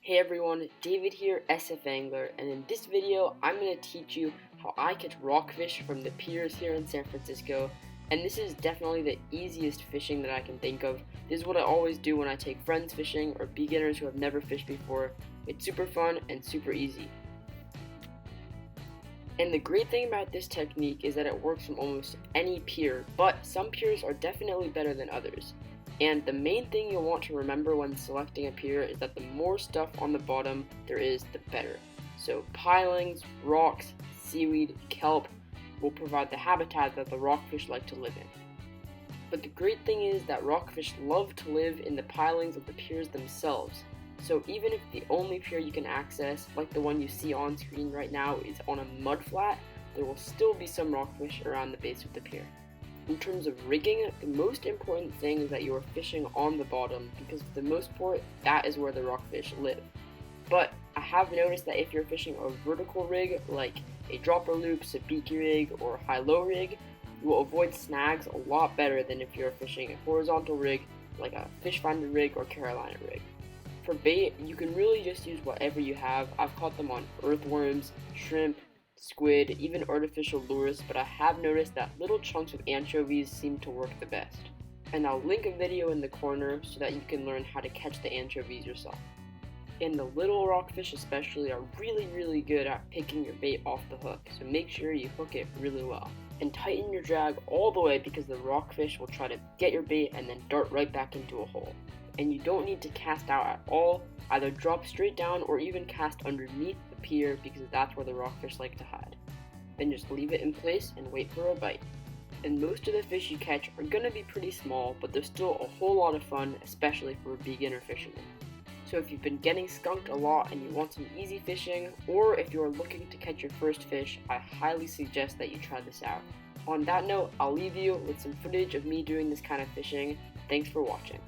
Hey everyone, David here, SF Angler, and in this video I'm going to teach you how I catch rockfish from the piers here in San Francisco. And this is definitely the easiest fishing that I can think of. This is what I always do when I take friends fishing or beginners who have never fished before. It's super fun and super easy. And the great thing about this technique is that it works from almost any pier, but some piers are definitely better than others. And the main thing you'll want to remember when selecting a pier is that the more stuff on the bottom there is, the better. So pilings, rocks, seaweed, kelp will provide the habitat that the rockfish like to live in. But the great thing is that rockfish love to live in the pilings of the piers themselves. So even if the only pier you can access, like the one you see on screen right now, is on a mudflat, there will still be some rockfish around the base of the pier. In terms of rigging, the most important thing is that you are fishing on the bottom, because for the most part, that is where the rockfish live. But I have noticed that if you're fishing a vertical rig, like a dropper loop, sabiki rig, or high-low rig, you will avoid snags a lot better than if you're fishing a horizontal rig, like a fish finder rig or Carolina rig. For bait, you can really just use whatever you have. I've caught them on earthworms, shrimp, squid, even artificial lures, but I have noticed that little chunks of anchovies seem to work the best. And I'll link a video in the corner so that you can learn how to catch the anchovies yourself. And the little rockfish especially are really good at picking your bait off the hook, so make sure you hook it really well. And tighten your drag all the way, because the rockfish will try to get your bait and then dart right back into a hole. And you don't need to cast out at all, either drop straight down or even cast underneath the pier, because that's where the rockfish like to hide. Then just leave it in place and wait for a bite. And most of the fish you catch are going to be pretty small, but they're still a whole lot of fun, especially for a beginner fisherman. So if you've been getting skunked a lot and you want some easy fishing, or if you're looking to catch your first fish, I highly suggest that you try this out. On that note, I'll leave you with some footage of me doing this kind of fishing. Thanks for watching.